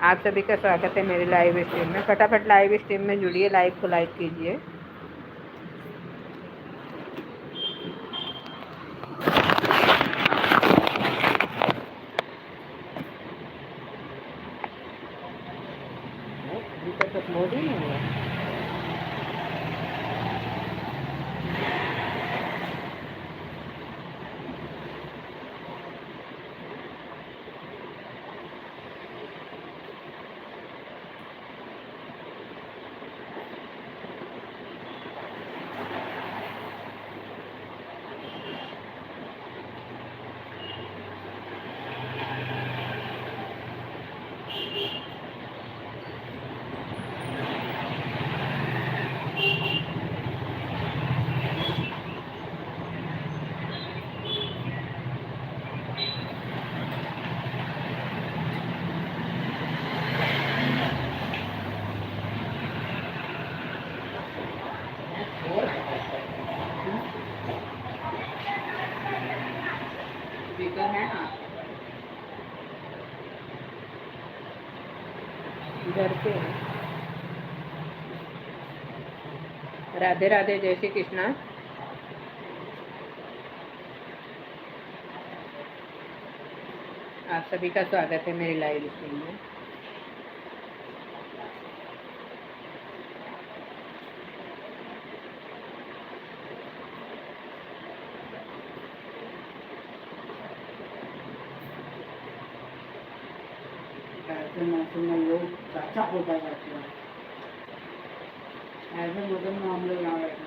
आप सभी का स्वागत है मेरे लाइव स्ट्रीम में। फटाफट लाइव स्ट्रीम में जुड़िए, लाइव को लाइक कीजिए। अभी तक लोड ही नहीं हुआ। स्पीकर है ना घर पे। राधे राधे, जय श्री कृष्णा। आप सभी का स्वागत है मेरे लाइव स्ट्रीम में। लोग चाचा होता जाते हैं, ऐसे मदन में हम लोग यहाँ बैठे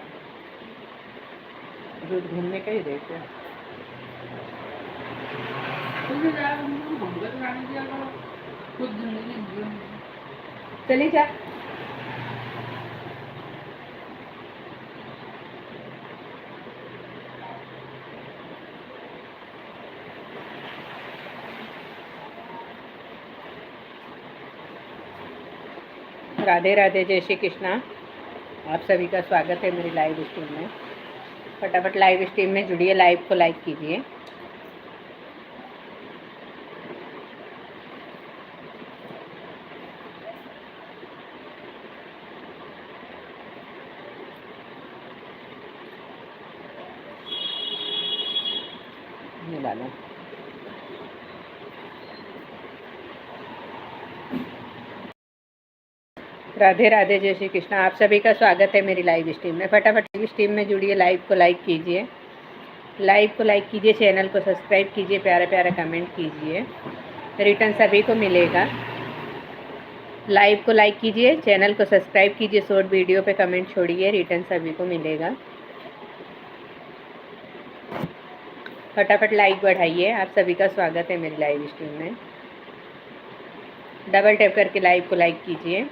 रोज घूमने का ही देख रहे हैं। चली जा। राधे राधे, जय श्री कृष्णा। आप सभी का स्वागत है मेरी लाइव स्ट्रीम में। फटाफट लाइव स्ट्रीम में जुड़िए, लाइव को लाइक कीजिए। डालो। राधे राधे, जय श्री कृष्णा। आप सभी का स्वागत है मेरी लाइव स्ट्रीम में। फटाफट लाइव स्ट्रीम में जुड़िए, लाइव को लाइक कीजिए। लाइव को लाइक कीजिए, चैनल को सब्सक्राइब कीजिए, प्यारा प्यारा कमेंट कीजिए, रिटर्न सभी को मिलेगा। लाइव को लाइक कीजिए, चैनल को सब्सक्राइब कीजिए, शॉर्ट वीडियो पे कमेंट छोड़िए, रिटर्न सभी को मिलेगा। फटाफट लाइक बढ़ाइए। आप सभी का स्वागत है मेरी लाइव स्ट्रीम में। डबल टैप करके लाइव को लाइक कीजिए।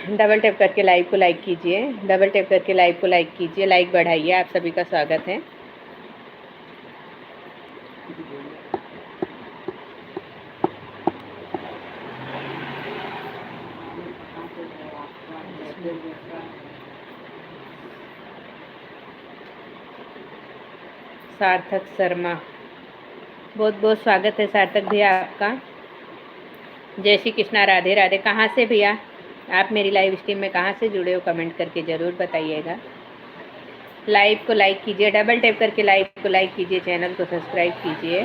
डबल टैप करके लाइव को लाइक कीजिए। डबल टैप करके लाइव को लाइक कीजिए, लाइक बढ़ाइए। आप सभी का स्वागत है। सार्थक शर्मा, बहुत बहुत स्वागत है सार्थक भैया आपका। जय श्री कृष्णा, राधे राधे। कहाँ से भैया आप मेरी लाइव स्ट्रीम में कहाँ से जुड़े हो, कमेंट करके ज़रूर बताइएगा। लाइव को लाइक कीजिए, डबल टैप करके लाइव को लाइक कीजिए, चैनल को सब्सक्राइब कीजिए,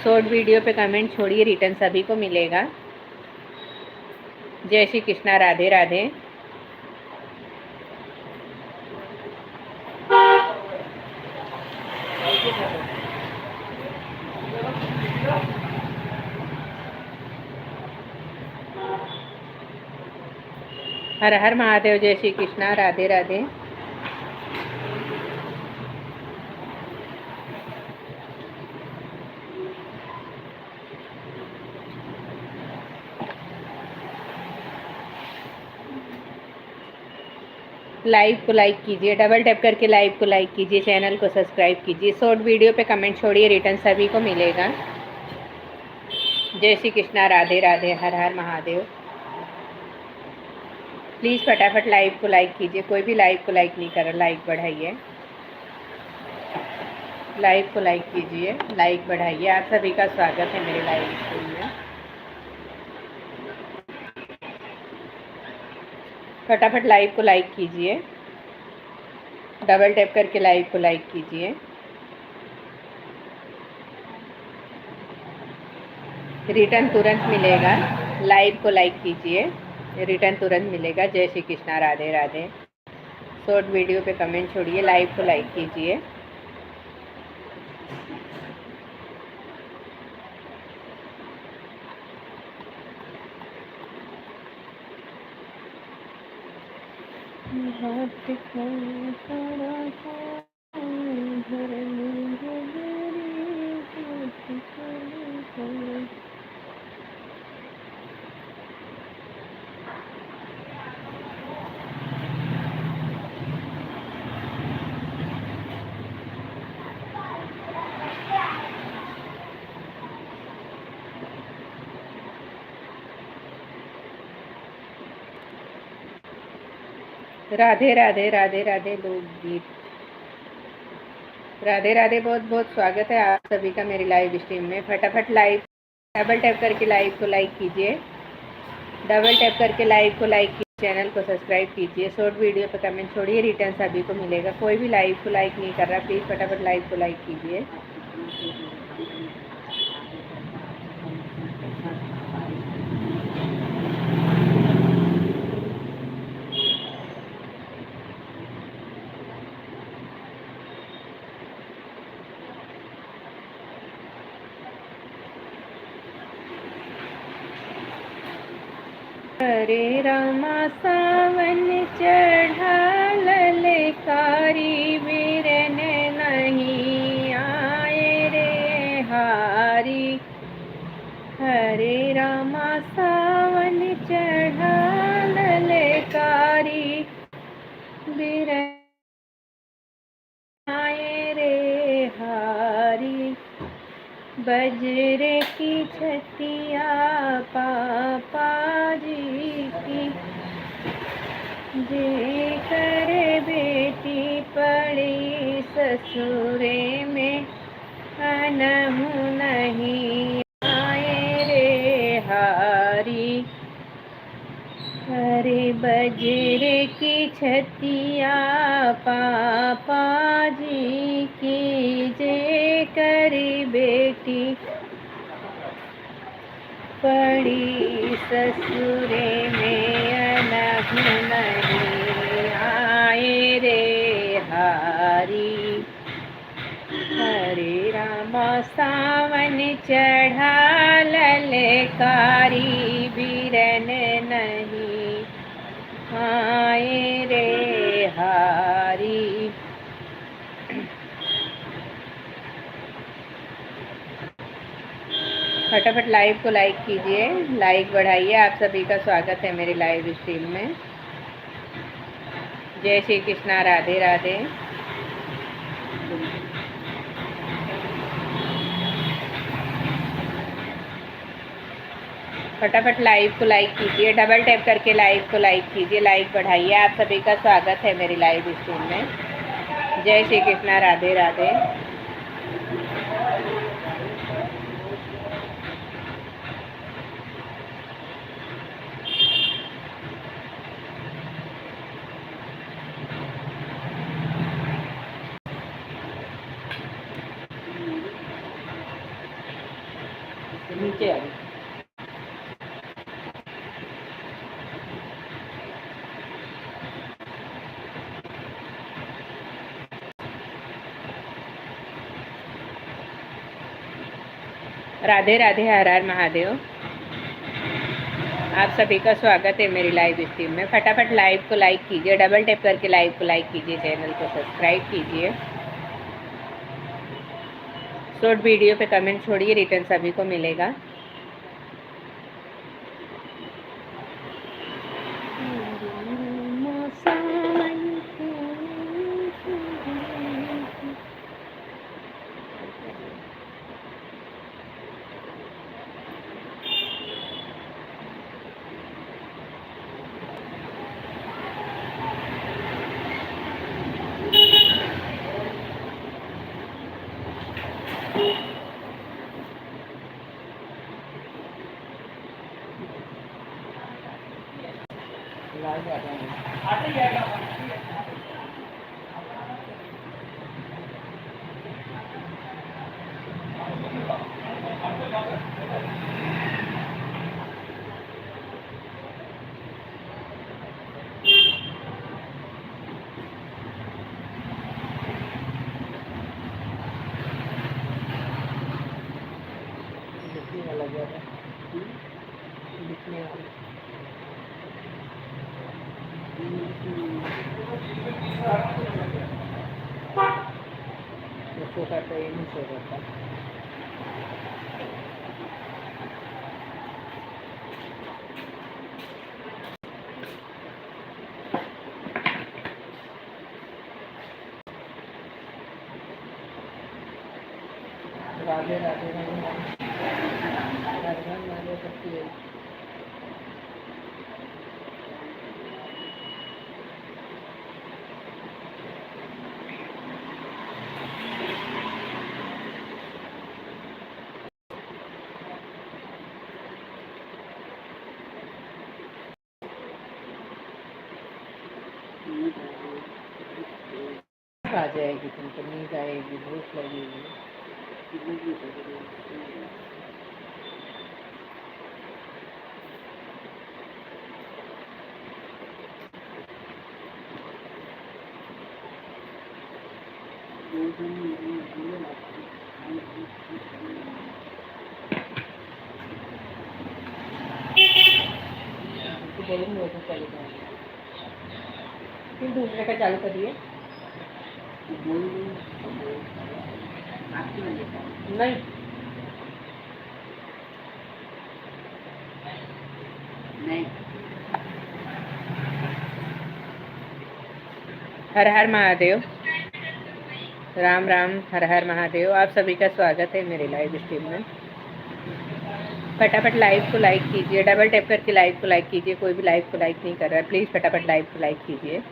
शॉर्ट वीडियो पे कमेंट छोड़िए, रिटर्न सभी को मिलेगा। जय श्री कृष्णा, राधे राधे। हर हर महादेव, जय श्री कृष्णा, राधे राधे। लाइव को लाइक कीजिए, डबल टैप करके लाइव को लाइक कीजिए, चैनल को सब्सक्राइब कीजिए, शॉर्ट वीडियो पे कमेंट छोड़िए, रिटर्न सभी को मिलेगा। जय श्री कृष्णा, राधे राधे, हर हर महादेव। प्लीज़ फटाफट लाइव को लाइक कीजिए। कोई भी लाइव को लाइक नहीं कर रहा, लाइक बढ़ाइए। लाइव को लाइक कीजिए, लाइक बढ़ाइए। आप सभी का स्वागत है मेरे लाइव स्ट्रीम में। फटाफट लाइव को लाइक कीजिए, डबल टैप करके लाइव को लाइक कीजिए। रिटर्न तुरंत मिलेगा, लाइव को लाइक कीजिए, रिटर्न तुरंत मिलेगा। जय श्री कृष्णा, राधे राधे। शॉर्ट वीडियो पे कमेंट छोड़िए, लाइव को लाइक कीजिए। राधे राधे, राधे राधे लोकगीत। राधे राधे, बहुत बहुत स्वागत है आप सभी का मेरी लाइव स्ट्रीम में। फटाफट लाइव डबल टैप करके लाइव को लाइक कीजिए, डबल टैप करके लाइव को लाइक कीजिए, चैनल को सब्सक्राइब कीजिए। शॉर्ट वीडियो पे कमेंट छोड़िए, रिटर्न सभी को मिलेगा। कोई भी लाइव को लाइक नहीं कर रहा, प्लीज़ फटाफट लाइव को लाइक कीजिए। हरे रामा सावन चढ़ा ललकारी, बिरन नहीं आए रे हारी। हरे रामा सावन चढ़ा ललकारी, बिरन आए रे हारी। बजरे की छतिया पापा जी की, जे करे बेटी पड़ी ससुरे में, अनहु नहीं आए रे हारी। हरे बजरे की छतिया पापा जी की, जे करी बेटी पड़ी ससुरे में, अनहु नहीं आए रे हारी। हरे रामा सावन चढ़ा ललकारी, बिरन नहीं आए रे हारी। फटाफट लाइव को लाइक कीजिए, लाइक बढ़ाइए। आप सभी का स्वागत है मेरे लाइव स्ट्रीम में। जय श्री कृष्णा, राधे राधे। फटाफट लाइव को लाइक कीजिए, डबल टैप करके लाइव को लाइक कीजिए, लाइक बढ़ाइए। आप सभी का स्वागत है मेरी लाइव स्ट्रीम में। जय श्री कृष्णा, राधे राधे। नीचे आ गई। राधे राधे, हर हर महादेव। आप सभी का स्वागत है मेरी लाइव स्ट्रीम में। फटाफट लाइव को लाइक कीजिए, डबल टैप करके लाइव को लाइक कीजिए, चैनल को सब्सक्राइब कीजिए। शॉर्ट वीडियो पे कमेंट छोड़िए, रिटर्न सभी को मिलेगा। वाला गया था दिखने वाला शो करता ये नहीं शो करता राधे राधे राधे राधे राधे करती है आ जाएगी तुमको नींद आएगी भूख लगेगी बोलूँगी तो चालू कर फिर दूसरे का चालू करिए नहीं नहीं हर हर महादेव राम राम हर हर महादेव। आप सभी का स्वागत है मेरे लाइव स्ट्रीम में। फटाफट लाइव को लाइक कीजिए, डबल टैप करके लाइव को लाइक कीजिए। कोई भी लाइव को लाइक नहीं कर रहा है, प्लीज़ फटाफट लाइव को लाइक कीजिए।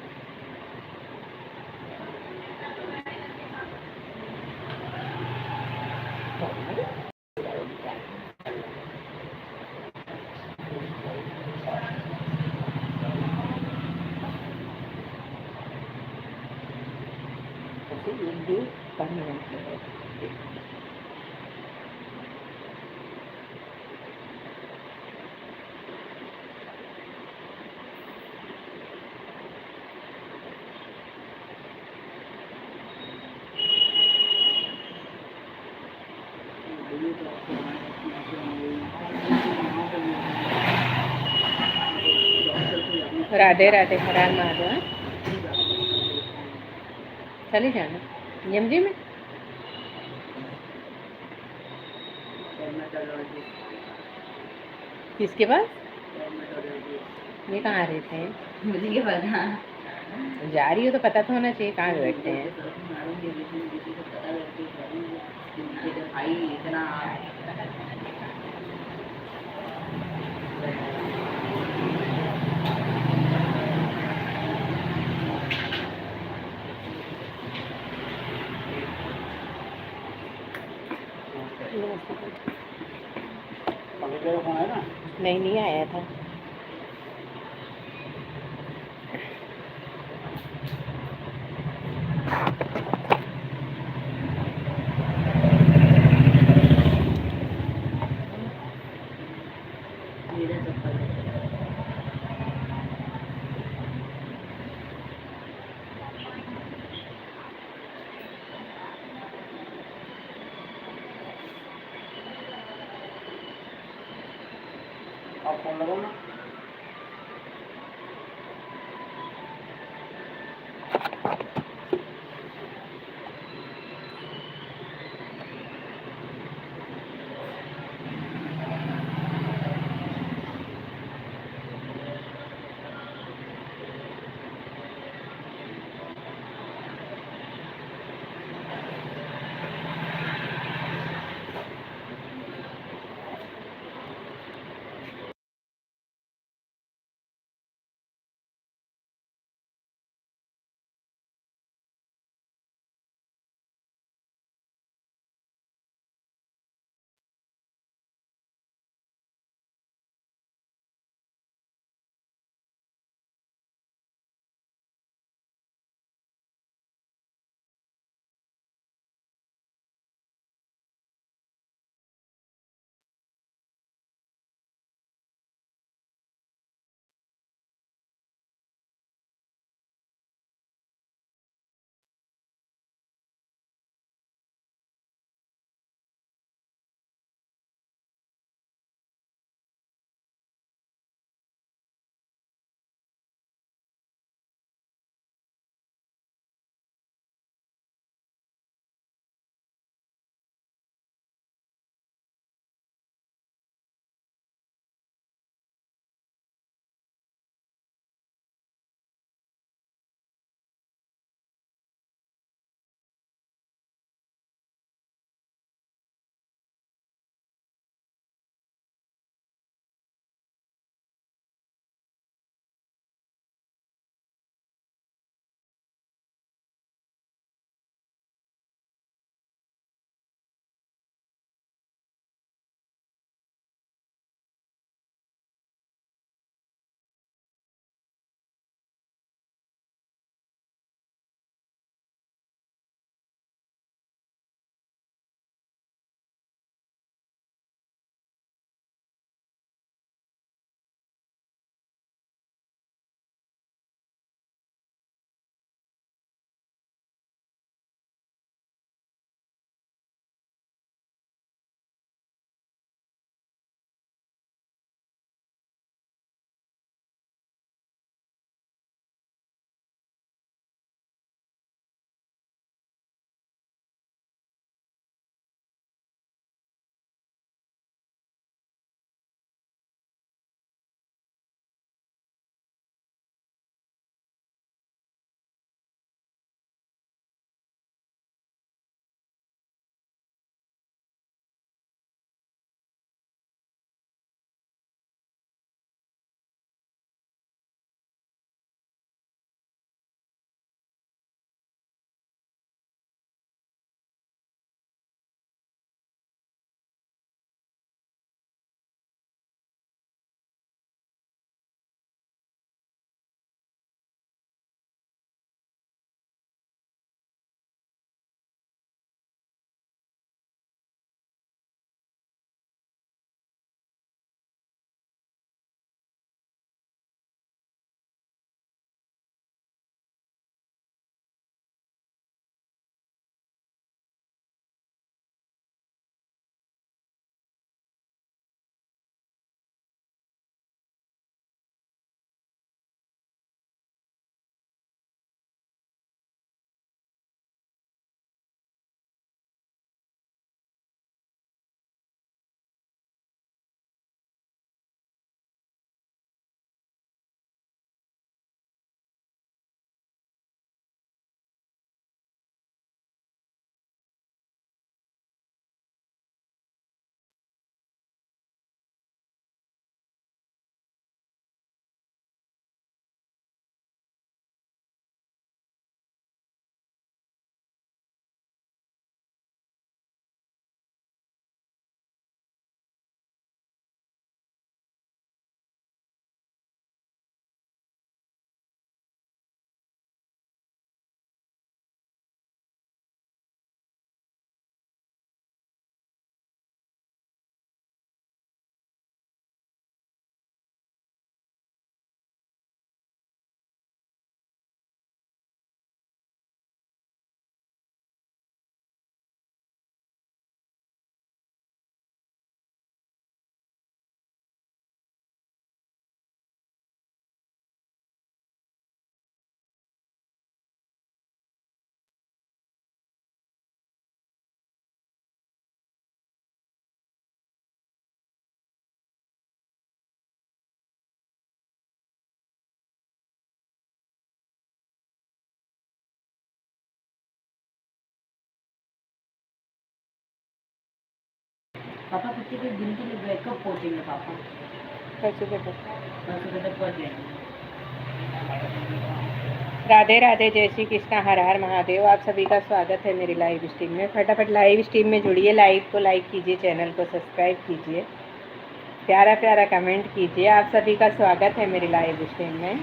राधे राधे हर हर महादेव। चली जाना यमजी में किसके पास ये कहाँ रहते हैं मुझे क्या पता जा रही हो तो पता तो होना चाहिए कहाँ बैठते हैं भाई इतना नहीं आया था। आप फोन लगाओ ना। पापा कितने के दिन के लिए ब्रेकअप पहुंचेंगे पापा? परसों के तक। परसों के तक पहुंच जाएंगे। राधे राधे, जय श्री कृष्णा, हर हर महादेव। आप सभी का स्वागत है मेरी लाइव स्ट्रीम में। फटाफट लाइव स्ट्रीम में जुड़िए, लाइव को लाइक कीजिए, चैनल को सब्सक्राइब कीजिए, प्यारा प्यारा कमेंट कीजिए। आप सभी का स्वागत है मेरी लाइव स्ट्रीम में।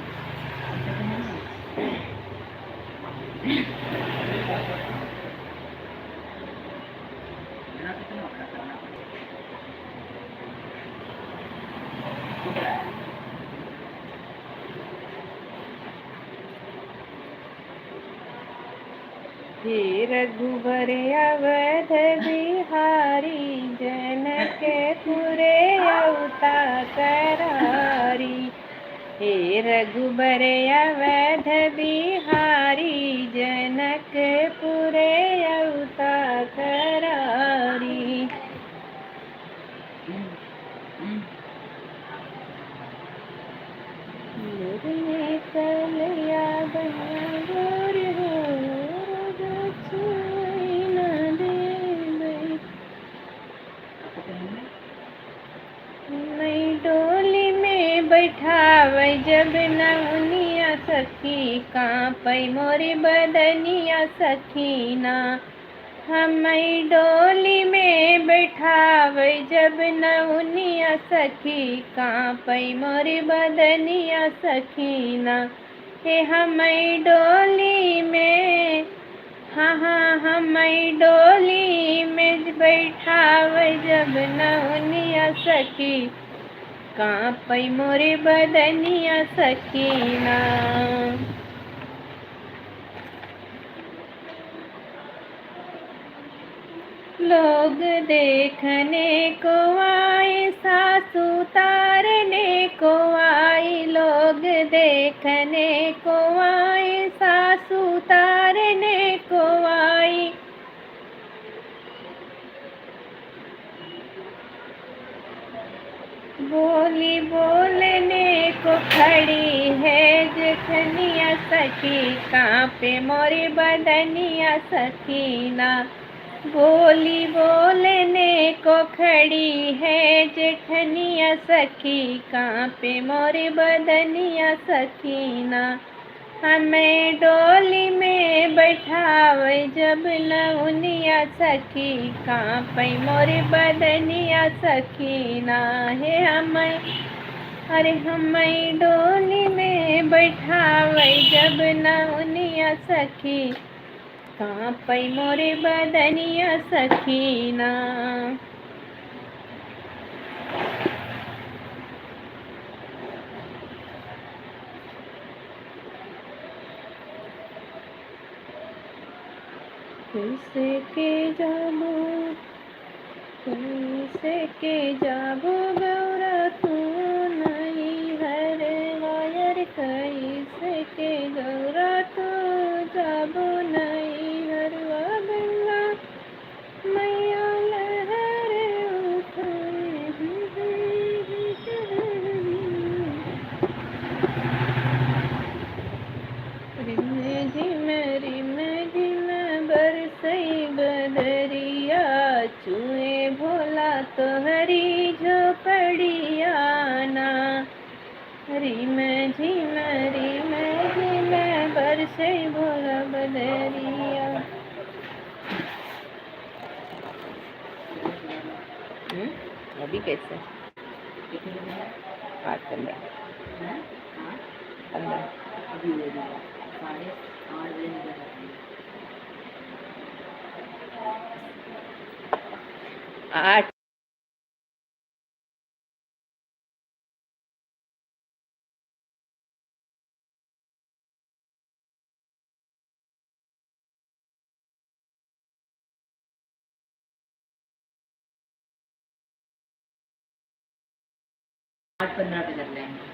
हे रघुबर अवध बिहारी, जनकपुरे अवता करारी। हे रघुबर अवध बिहारी, जनकपुरे अवता करारी। मुरली कलया बहार हो, मैं डोली में बैठाव जब नवनिया सखी, कांपै मोरी बदनिया सखीना। हम डोली में बैठाव जब नवनिया सखी, कांपै मोरी बदनिया सखीना। हे हम डोली में, हाँ हाँ हम डोली में बैठाव जब नवनिया सखी, कांपै मोरे बदनिया सखीना। लोग देखने को आए, सासू तारने को आई। लोग देखने को आए, सासू तारने को आई। बोली बोलने को खड़ी है जेठनिया सखी, कांपे मोरी बदनिया सखीना। बोली बोलने को खड़ी है जेठनिया सखी, कांपे मोरी बदनिया सखीना। हमें डोली में बैठाव जब नवनिया सखी, कांपै मोरी बदनिया सखीना। हे हमें, अरे हमें डोली में बैठाव जब नवनिया सखी, कांपै मोरी बदनिया सखीना। कैसे के जाबो, कैसे के जाबो गौरा तू नहीं हर वायर। कैसे के गौरा तू जाबो नहीं हरवा, गंगा मैया लहर उठाए। रिम झिम बरसई बदरिया, चुए भोला तोहरी झोपड़िया ना। रिम झिम बरसई भोला बदरिया। अभी कैसे 8-15 8। आठ 15 पे कर लेंगे।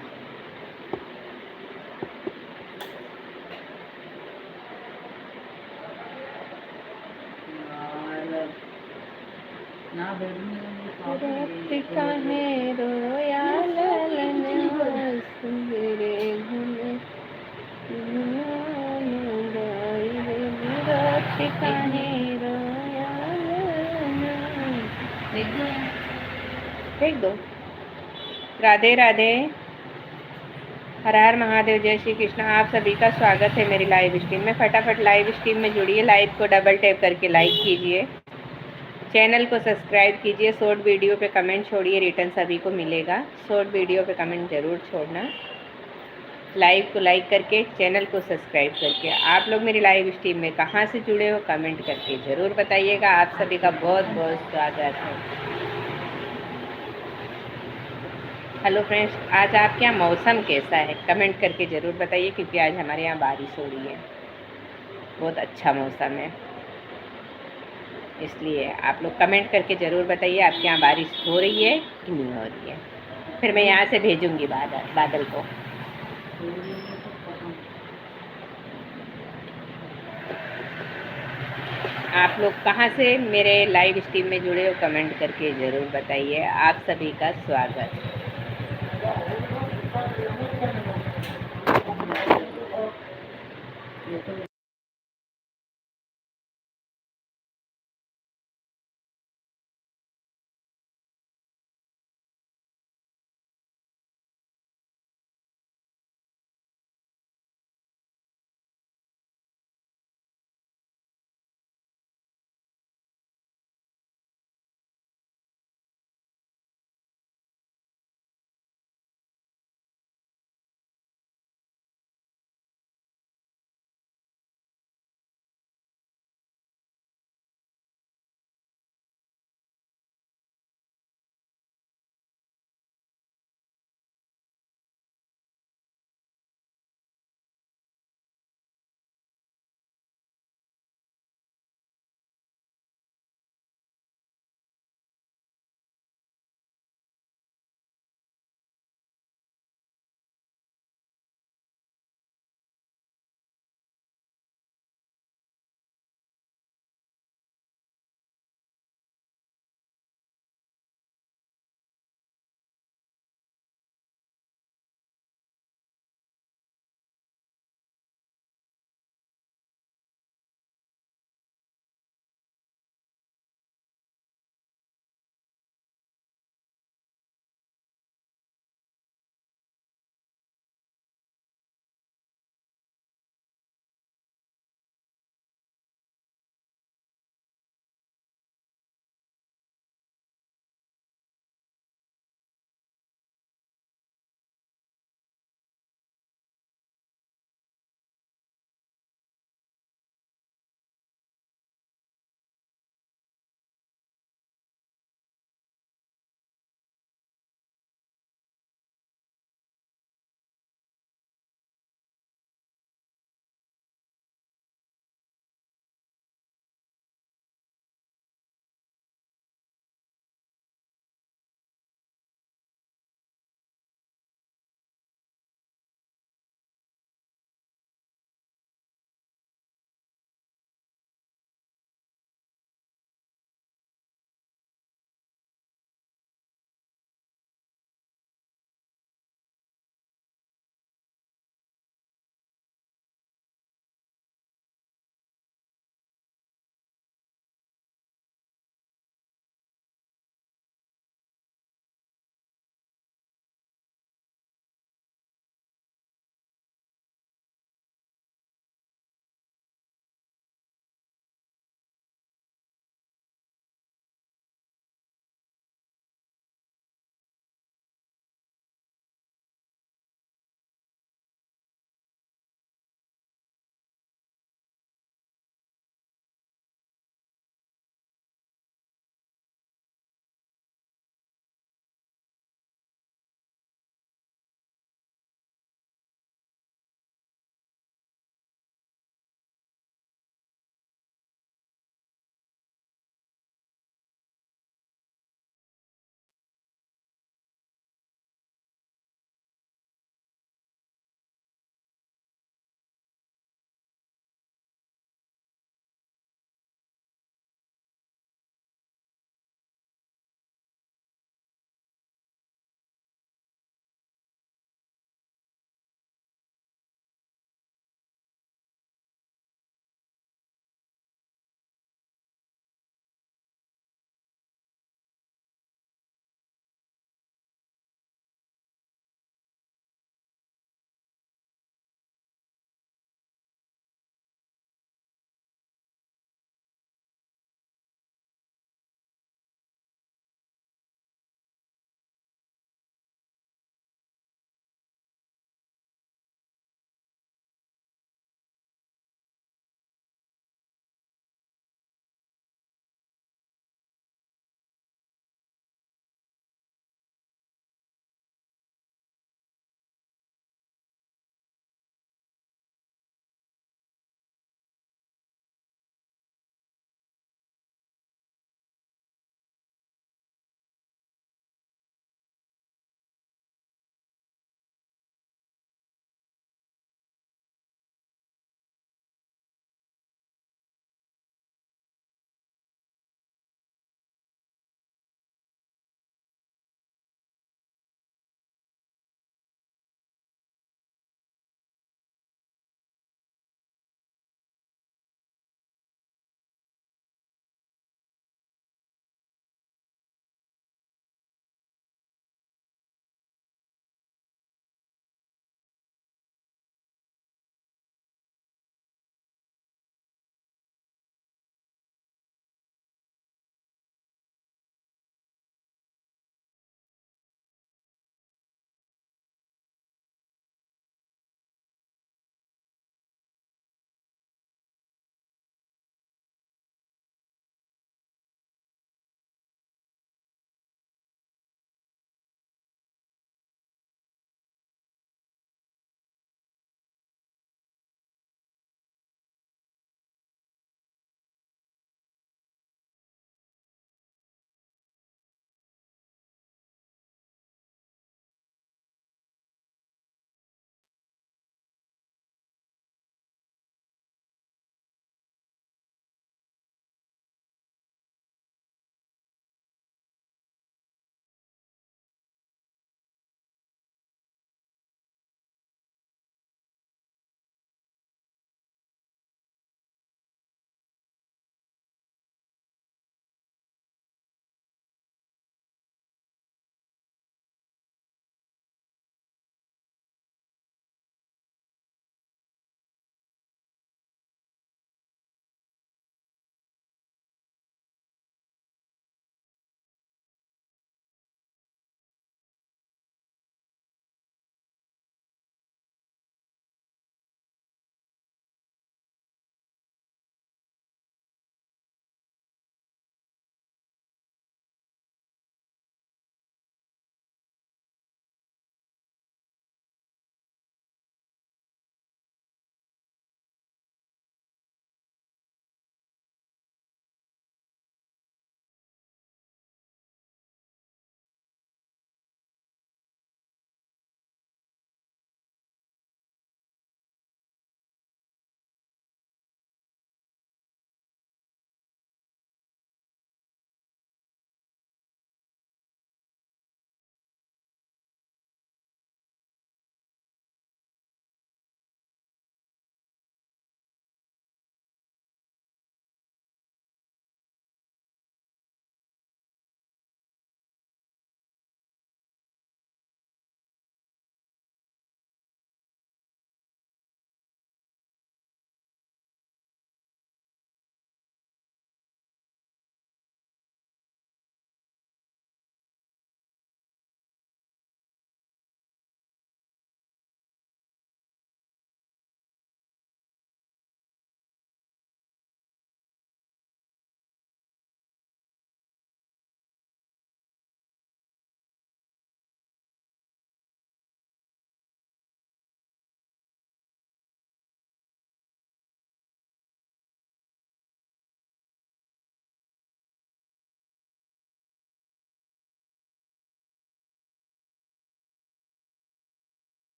ना रात काहे रोया ललन, सुबेरे घूमे गाई रे। रात काहे रोया ललन, देख दो यार। फेंक दो। राधे राधे, हर हर महादेव, जय श्री कृष्ण। आप सभी का स्वागत है मेरी लाइव स्ट्रीम में। फटाफट लाइव स्ट्रीम में जुड़िए, लाइव को डबल टैप करके लाइक कीजिए, चैनल को सब्सक्राइब कीजिए, शॉर्ट वीडियो पे कमेंट छोड़िए, रिटर्न सभी को मिलेगा। शॉर्ट वीडियो पे कमेंट ज़रूर छोड़ना, लाइव को लाइक करके, चैनल को सब्सक्राइब करके। आप लोग मेरी लाइव स्ट्रीम में कहाँ से जुड़े हो कमेंट करके ज़रूर बताइएगा। आप सभी का बहुत बहुत स्वागत है। हेलो फ्रेंड्स, आज आपके यहाँ मौसम कैसा है कमेंट करके ज़रूर बताइए, क्योंकि आज हमारे यहाँ बारिश हो रही है, बहुत अच्छा मौसम है, इसलिए आप लोग कमेंट करके ज़रूर बताइए आपके यहाँ बारिश हो रही है कि नहीं हो रही है। फिर मैं यहाँ से भेजूँगी बादल को। आप लोग कहाँ से मेरे लाइव स्ट्रीम में जुड़े हो कमेंट करके ज़रूर बताइए। आप सभी का स्वागत है। ये तो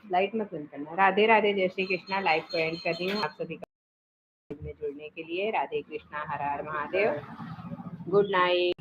लाइट मत बंद करना। राधे राधे, जय श्री कृष्णा। लाइव को एंड कर रही हूँ। आप सभी का में जुड़ने के लिए राधे कृष्णा, हर हर महादेव। Good night.